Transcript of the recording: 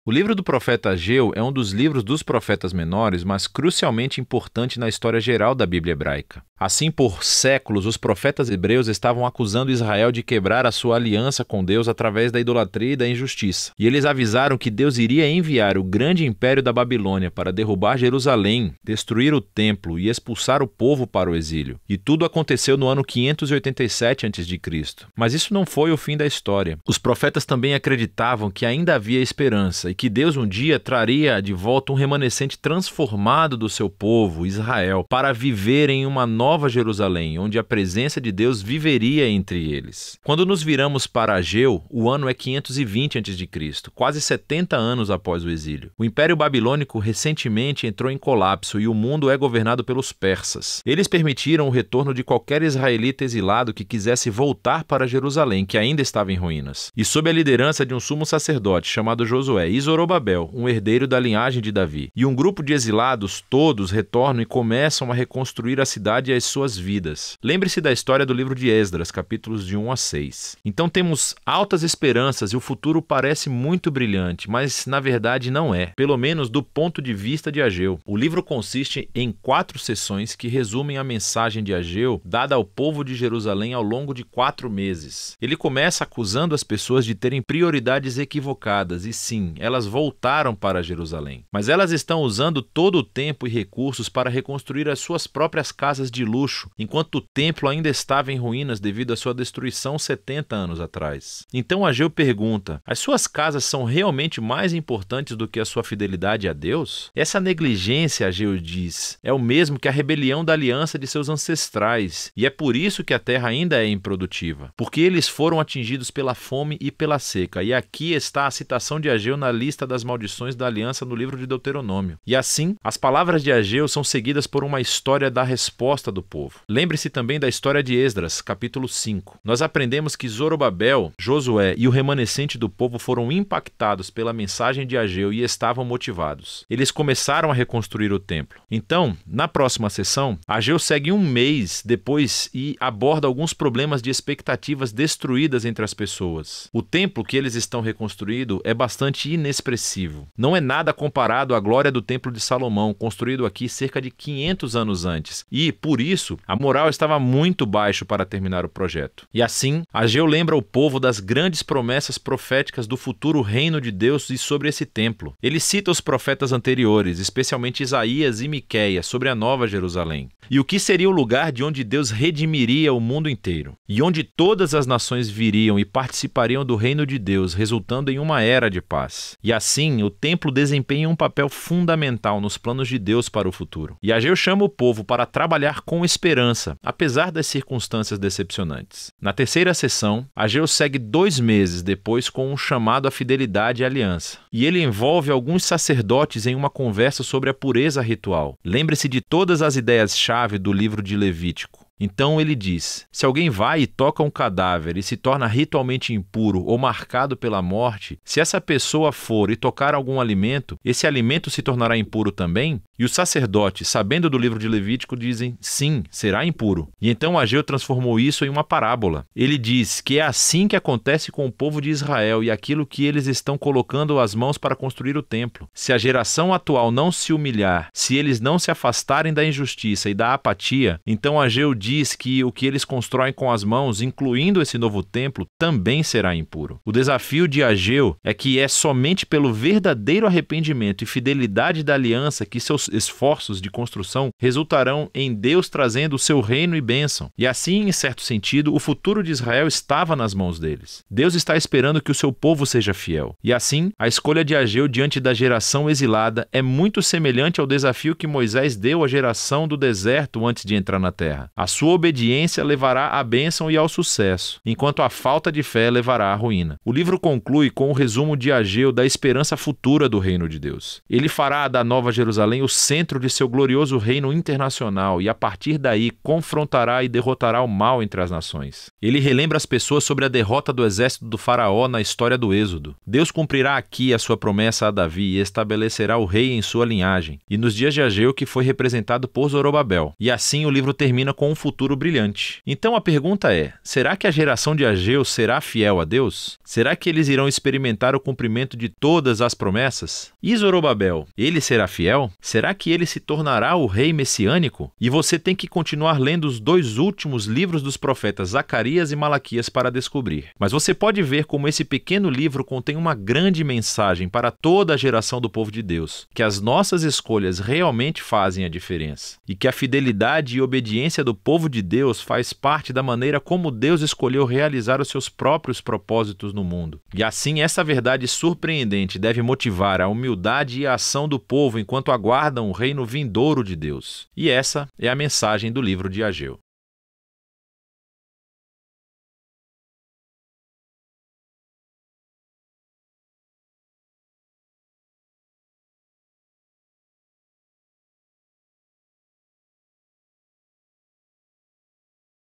O livro do profeta Ageu é um dos livros dos profetas menores, mas crucialmente importante na história geral da Bíblia hebraica. Assim, por séculos, os profetas hebreus estavam acusando Israel de quebrar a sua aliança com Deus através da idolatria e da injustiça. E eles avisaram que Deus iria enviar o grande império da Babilônia para derrubar Jerusalém, destruir o templo e expulsar o povo para o exílio. E tudo aconteceu no ano 587 a.C. Mas isso não foi o fim da história. Os profetas também acreditavam que ainda havia esperança e que Deus um dia traria de volta um remanescente transformado do seu povo, Israel, para viver em uma nova Jerusalém, onde a presença de Deus viveria entre eles. Quando nos viramos para Ageu, o ano é 520 a.C., quase 70 anos após o exílio. O Império Babilônico recentemente entrou em colapso e o mundo é governado pelos persas. Eles permitiram o retorno de qualquer israelita exilado que quisesse voltar para Jerusalém, que ainda estava em ruínas. E sob a liderança de um sumo sacerdote chamado Josué e Zorobabel, um herdeiro da linhagem de Davi, e um grupo de exilados, todos retornam e começam a reconstruir a cidade e as suas vidas. Lembre-se da história do livro de Esdras, capítulos de 1 a 6. Então temos altas esperanças e o futuro parece muito brilhante, mas na verdade não é, pelo menos do ponto de vista de Ageu. O livro consiste em 4 sessões que resumem a mensagem de Ageu dada ao povo de Jerusalém ao longo de 4 meses. Ele começa acusando as pessoas de terem prioridades equivocadas e sim, elas voltaram para Jerusalém. Mas elas estão usando todo o tempo e recursos para reconstruir as suas próprias casas de luxo, enquanto o templo ainda estava em ruínas devido à sua destruição 70 anos atrás. Então Ageu pergunta: as suas casas são realmente mais importantes do que a sua fidelidade a Deus? Essa negligência, Ageu diz, é o mesmo que a rebelião da aliança de seus ancestrais, e é por isso que a terra ainda é improdutiva, porque eles foram atingidos pela fome e pela seca. E aqui está a citação de Ageu na lista das maldições da aliança no livro de Deuteronômio. E assim, as palavras de Ageu são seguidas por uma história da resposta do povo. Lembre-se também da história de Esdras, capítulo 5. Nós aprendemos que Zorobabel, Josué e o remanescente do povo foram impactados pela mensagem de Ageu e estavam motivados. Eles começaram a reconstruir o templo. Então, na próxima sessão, Ageu segue um mês depois e aborda alguns problemas de expectativas destruídas entre as pessoas. O templo que eles estão reconstruindo é bastante inexpressivo. Não é nada comparado à glória do templo de Salomão, construído aqui cerca de 500 anos antes. E, por isso, a moral estava muito baixo para terminar o projeto. E assim, Ageu lembra o povo das grandes promessas proféticas do futuro reino de Deus e sobre esse templo. Ele cita os profetas anteriores, especialmente Isaías e Miqueias, sobre a nova Jerusalém. E o que seria o lugar de onde Deus redimiria o mundo inteiro, e onde todas as nações viriam e participariam do reino de Deus, resultando em uma era de paz. E assim, o templo desempenha um papel fundamental nos planos de Deus para o futuro. E Ageu chama o povo para trabalhar com esperança, apesar das circunstâncias decepcionantes. Na terceira sessão, Ageu segue 2 meses depois com um chamado à fidelidade e aliança. E ele envolve alguns sacerdotes em uma conversa sobre a pureza ritual. Lembre-se de todas as ideias-chave do livro de Levítico. Então ele diz: se alguém vai e toca um cadáver e se torna ritualmente impuro ou marcado pela morte, se essa pessoa for e tocar algum alimento, esse alimento se tornará impuro também? E os sacerdotes, sabendo do livro de Levítico, dizem: sim, será impuro. E então Ageu transformou isso em uma parábola. Ele diz que é assim que acontece com o povo de Israel e aquilo que eles estão colocando as mãos para construir o templo. Se a geração atual não se humilhar, se eles não se afastarem da injustiça e da apatia, então Ageu diz que o que eles constroem com as mãos, incluindo esse novo templo, também será impuro. O desafio de Ageu é que é somente pelo verdadeiro arrependimento e fidelidade da aliança que seus esforços de construção resultarão em Deus trazendo o seu reino e bênção. E assim, em certo sentido, o futuro de Israel estava nas mãos deles. Deus está esperando que o seu povo seja fiel. E assim, a escolha de Ageu diante da geração exilada é muito semelhante ao desafio que Moisés deu à geração do deserto antes de entrar na terra. A sua obediência levará à bênção e ao sucesso, enquanto a falta de fé levará à ruína. O livro conclui com o resumo de Ageu da esperança futura do reino de Deus. Ele fará da Nova Jerusalém o centro de seu glorioso reino internacional e, a partir daí, confrontará e derrotará o mal entre as nações. Ele relembra as pessoas sobre a derrota do exército do faraó na história do Êxodo. Deus cumprirá aqui a sua promessa a Davi e estabelecerá o rei em sua linhagem, e nos dias de Ageu, que foi representado por Zorobabel. E assim o livro termina com um futuro brilhante. Então a pergunta é: será que a geração de Ageu será fiel a Deus? Será que eles irão experimentar o cumprimento de todas as promessas? E Zorobabel, ele será fiel? Será que ele se tornará o rei messiânico? E você tem que continuar lendo os 2 últimos livros dos profetas Zacarias e Malaquias para descobrir. Mas você pode ver como esse pequeno livro contém uma grande mensagem para toda a geração do povo de Deus, que as nossas escolhas realmente fazem a diferença, e que a fidelidade e obediência do povo de Deus faz parte da maneira como Deus escolheu realizar os seus próprios propósitos no mundo. E assim, essa verdade surpreendente deve motivar a humildade e a ação do povo enquanto aguardam o reino vindouro de Deus. E essa é a mensagem do livro de Ageu.